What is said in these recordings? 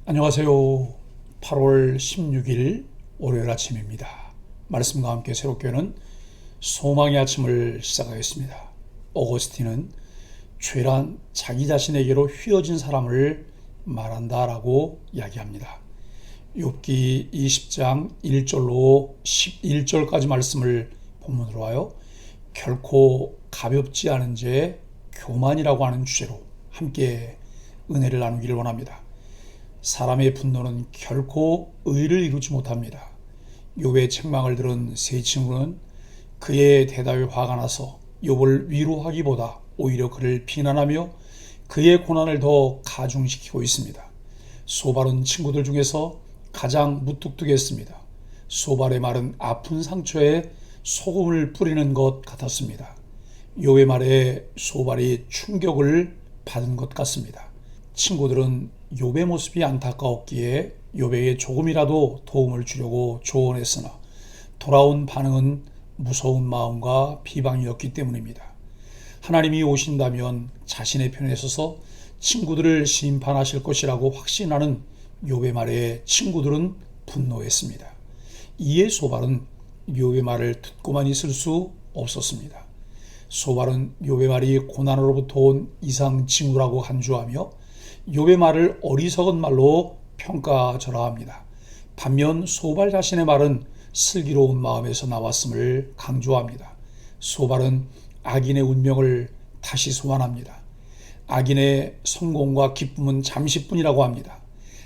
안녕하세요. 8월 16일 월요일 아침입니다. 말씀과 함께 새롭게 하는 소망의 아침을 시작하겠습니다. 어거스틴은 죄란 자기 자신에게로 휘어진 사람을 말한다라고 이야기합니다. 욥기 20장 1절로 11절까지 말씀을 본문으로 하여 결코 가볍지 않은 죄 교만이라고 하는 주제로 함께 은혜를 나누기를 원합니다. 사람의 분노는 결코 의를 이루지 못합니다. 욥의 책망을 들은 세 친구는 그의 대답에 화가 나서 욥을 위로하기보다 오히려 그를 비난하며 그의 고난을 더 가중시키고 있습니다. 소발은 친구들 중에서 가장 무뚝뚝했습니다. 소발의 말은 아픈 상처에 소금을 뿌리는 것 같았습니다. 욥의 말에 소발이 충격을 받은 것 같습니다. 친구들은 욥의 모습이 안타까웠기에 욥에게 조금이라도 도움을 주려고 조언했으나 돌아온 반응은 무서운 마음과 비방이었기 때문입니다. 하나님이 오신다면 자신의 편에 서서 친구들을 심판하실 것이라고 확신하는 욥의 말에 친구들은 분노했습니다. 이에 소발은 욥의 말을 듣고만 있을 수 없었습니다. 소발은 욥의 말이 고난으로부터 온 이상 징후라고 간주하며 욥의 말을 어리석은 말로 평가절하합니다. 반면 소발 자신의 말은 슬기로운 마음에서 나왔음을 강조합니다. 소발은 악인의 운명을 다시 소환합니다. 악인의 성공과 기쁨은 잠시뿐이라고 합니다.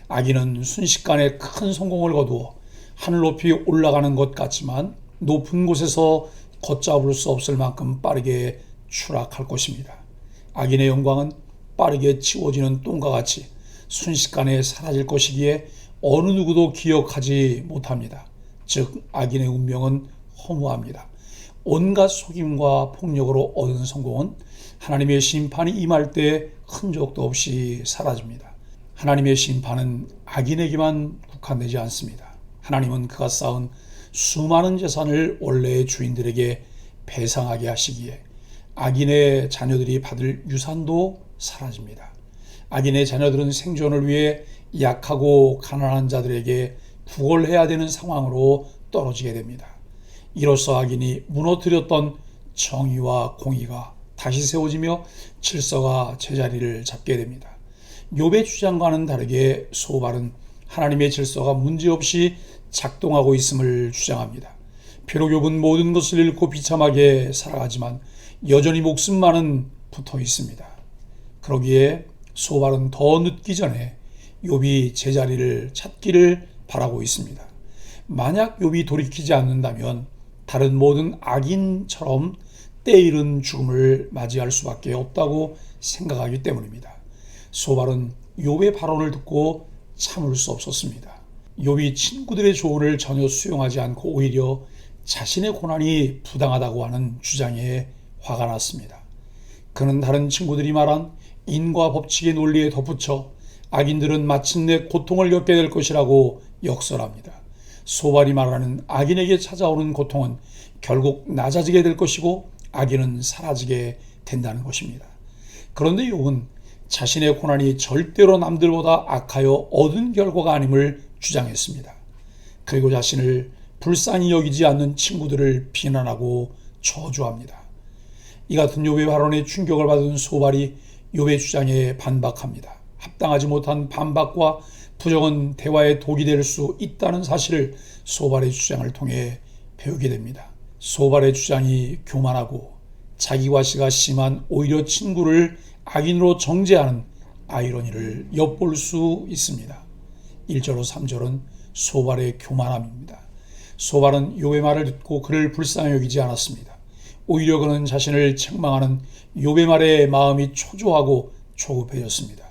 악인은 순식간에 큰 성공을 거두어 하늘 높이 올라가는 것 같지만 높은 곳에서 걷잡을 수 없을 만큼 빠르게 추락할 것입니다. 악인의 영광은 빠르게 치워지는 똥과 같이 순식간에 사라질 것이기에 어느 누구도 기억하지 못합니다. 즉 악인의 운명은 허무합니다. 온갖 속임과 폭력으로 얻은 성공은 하나님의 심판이 임할 때 흔적도 없이 사라집니다. 하나님의 심판은 악인에게만 국한되지 않습니다. 하나님은 그가 쌓은 수많은 재산을 원래의 주인들에게 배상하게 하시기에 악인의 자녀들이 받을 유산도 사라집니다. 악인의 자녀들은 생존을 위해 약하고 가난한 자들에게 구걸해야 되는 상황으로 떨어지게 됩니다. 이로써 악인이 무너뜨렸던 정의와 공의가 다시 세워지며 질서가 제자리를 잡게 됩니다. 욥의 주장과는 다르게 소발은 하나님의 질서가 문제없이 작동하고 있음을 주장합니다. 비록 욥은 모든 것을 잃고 비참하게 살아가지만 여전히 목숨만은 붙어 있습니다. 그러기에 소발은 더 늦기 전에 욥이 제자리를 찾기를 바라고 있습니다. 만약 욥이 돌이키지 않는다면 다른 모든 악인처럼 때이른 죽음을 맞이할 수밖에 없다고 생각하기 때문입니다. 소발은 욥의 발언을 듣고 참을 수 없었습니다. 욥이 친구들의 조언을 전혀 수용하지 않고 오히려 자신의 고난이 부당하다고 하는 주장에 화가 났습니다. 그는 다른 친구들이 말한 인과 법칙의 논리에 덧붙여 악인들은 마침내 고통을 겪게 될 것이라고 역설합니다. 소발이 말하는 악인에게 찾아오는 고통은 결국 낮아지게 될 것이고 악인은 사라지게 된다는 것입니다. 그런데 욥은 자신의 고난이 절대로 남들보다 악하여 얻은 결과가 아님을 주장했습니다. 그리고 자신을 불쌍히 여기지 않는 친구들을 비난하고 저주합니다. 이 같은 욥의 발언에 충격을 받은 소발이 욥의 주장에 반박합니다. 합당하지 못한 반박과 부정은 대화의 독이 될 수 있다는 사실을 소발의 주장을 통해 배우게 됩니다. 소발의 주장이 교만하고 자기과시가 심한 오히려 친구를 악인으로 정죄하는 아이러니를 엿볼 수 있습니다. 1절로 3절은 소발의 교만함입니다. 소발은 욥의 말을 듣고 그를 불쌍히 여기지 않았습니다. 오히려 그는 자신을 책망하는 욥의 말에 마음이 초조하고 조급해졌습니다.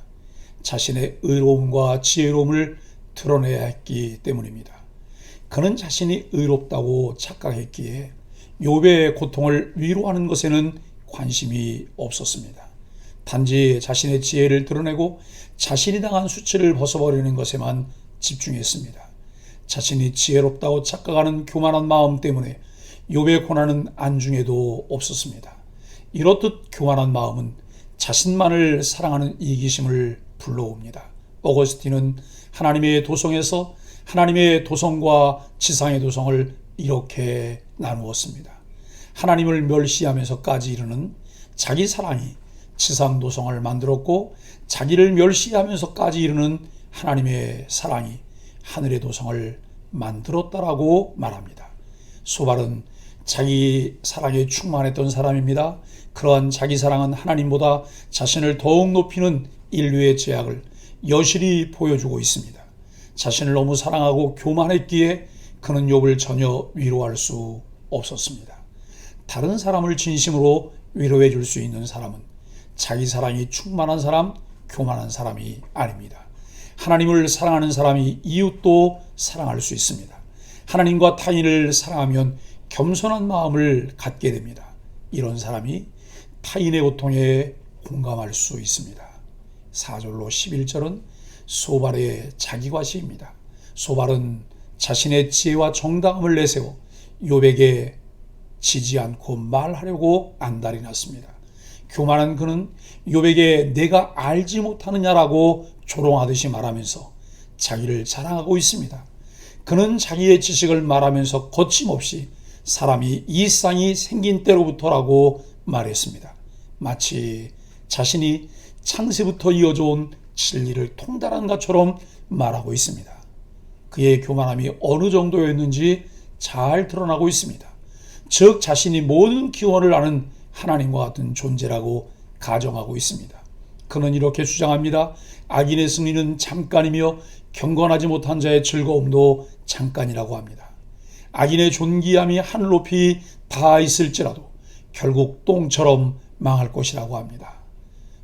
자신의 의로움과 지혜로움을 드러내야 했기 때문입니다. 그는 자신이 의롭다고 착각했기에 욥의 고통을 위로하는 것에는 관심이 없었습니다. 단지 자신의 지혜를 드러내고 자신이 당한 수치를 벗어버리는 것에만 집중했습니다. 자신이 지혜롭다고 착각하는 교만한 마음 때문에 욥의 고난은 안중에도 없었습니다. 이렇듯 교만한 마음은 자신만을 사랑하는 이기심을 불러옵니다. 어거스틴은 하나님의 도성에서 하나님의 도성과 지상의 도성을 이렇게 나누었습니다. 하나님을 멸시하면서까지 이르는 자기 사랑이 지상 도성을 만들었고, 자기를 멸시하면서까지 이르는 하나님의 사랑이 하늘의 도성을 만들었다라고 말합니다. 소발은 자기 사랑에 충만했던 사람입니다. 그러한 자기 사랑은 하나님보다 자신을 더욱 높이는 인류의 죄악을 여실히 보여주고 있습니다. 자신을 너무 사랑하고 교만했기에 그는 욥을 전혀 위로할 수 없었습니다. 다른 사람을 진심으로 위로해 줄 수 있는 사람은 자기 사랑이 충만한 사람, 교만한 사람이 아닙니다. 하나님을 사랑하는 사람이 이웃도 사랑할 수 있습니다. 하나님과 타인을 사랑하면 겸손한 마음을 갖게 됩니다. 이런 사람이 타인의 고통에 공감할 수 있습니다. 4절로 11절은 소발의 자기과시입니다. 소발은 자신의 지혜와 정당함을 내세워 욥에게 지지 않고 말하려고 안달이 났습니다. 교만한 그는 욥에게 내가 알지 못하느냐라고 조롱하듯이 말하면서 자기를 자랑하고 있습니다. 그는 자기의 지식을 말하면서 거침없이 사람이 이 세상이 생긴 때로부터라고 말했습니다. 마치 자신이 창세부터 이어져 온 진리를 통달한 것처럼 말하고 있습니다. 그의 교만함이 어느 정도였는지 잘 드러나고 있습니다. 즉 자신이 모든 기원을 아는 하나님과 같은 존재라고 가정하고 있습니다. 그는 이렇게 주장합니다. 악인의 승리는 잠깐이며 경건하지 못한 자의 즐거움도 잠깐이라고 합니다. 악인의 존귀함이 하늘 높이 닿아 있을지라도 결국 똥처럼 망할 것이라고 합니다.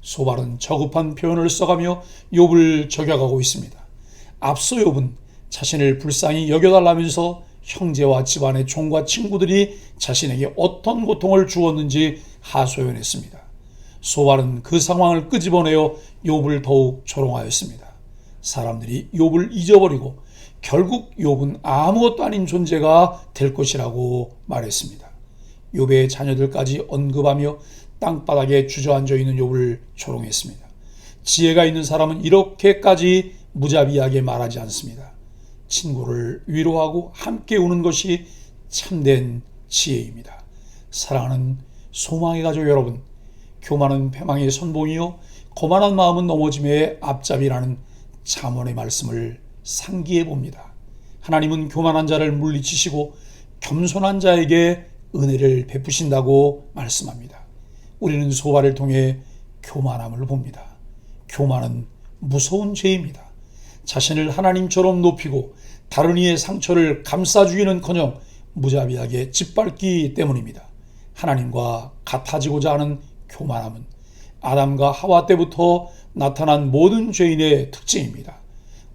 소발은 저급한 표현을 써가며 욥을 저격하고 있습니다. 앞서 욥은 자신을 불쌍히 여겨달라면서 형제와 집안의 종과 친구들이 자신에게 어떤 고통을 주었는지 하소연했습니다. 소발은 그 상황을 끄집어내어 욥을 더욱 조롱하였습니다. 사람들이 욥을 잊어버리고 결국 욥은 아무것도 아닌 존재가 될 것이라고 말했습니다. 욥의 자녀들까지 언급하며 땅바닥에 주저앉아 있는 욥을 조롱했습니다. 지혜가 있는 사람은 이렇게까지 무자비하게 말하지 않습니다. 친구를 위로하고 함께 우는 것이 참된 지혜입니다. 사랑하는 소망의 가족 여러분, 교만은 패망의 선봉이요 거만한 마음은 넘어짐의 앞잡이라는 잠언의 말씀을 상기해 봅니다. 하나님은 교만한 자를 물리치시고 겸손한 자에게 은혜를 베푸신다고 말씀합니다. 우리는 소발을 통해 교만함을 봅니다. 교만은 무서운 죄입니다. 자신을 하나님처럼 높이고 다른 이의 상처를 감싸주기는커녕 무자비하게 짓밟기 때문입니다. 하나님과 같아지고자 하는 교만함은 아담과 하와 때부터 나타난 모든 죄인의 특징입니다.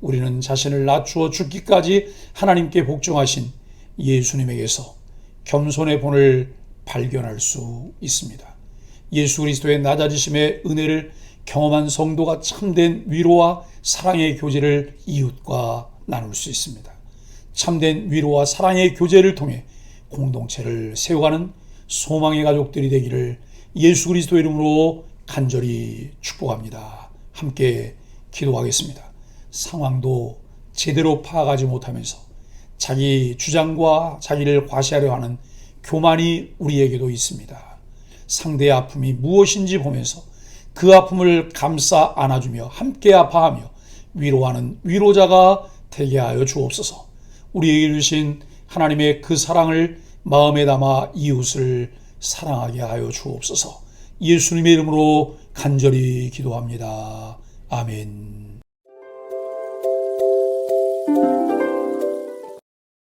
우리는 자신을 낮추어 죽기까지 하나님께 복종하신 예수님에게서 겸손의 본을 발견할 수 있습니다. 예수 그리스도의 낮아지심의 은혜를 경험한 성도가 참된 위로와 사랑의 교제를 이웃과 나눌 수 있습니다. 참된 위로와 사랑의 교제를 통해 공동체를 세워가는 소망의 가족들이 되기를 예수 그리스도 이름으로 간절히 축복합니다. 함께 기도하겠습니다. 상황도 제대로 파악하지 못하면서 자기 주장과 자기를 과시하려 하는 교만이 우리에게도 있습니다. 상대의 아픔이 무엇인지 보면서 그 아픔을 감싸 안아주며 함께 아파하며 위로하는 위로자가 되게 하여 주옵소서. 우리에게 주신 하나님의 그 사랑을 마음에 담아 이웃을 사랑하게 하여 주옵소서. 예수님의 이름으로 간절히 기도합니다. 아멘.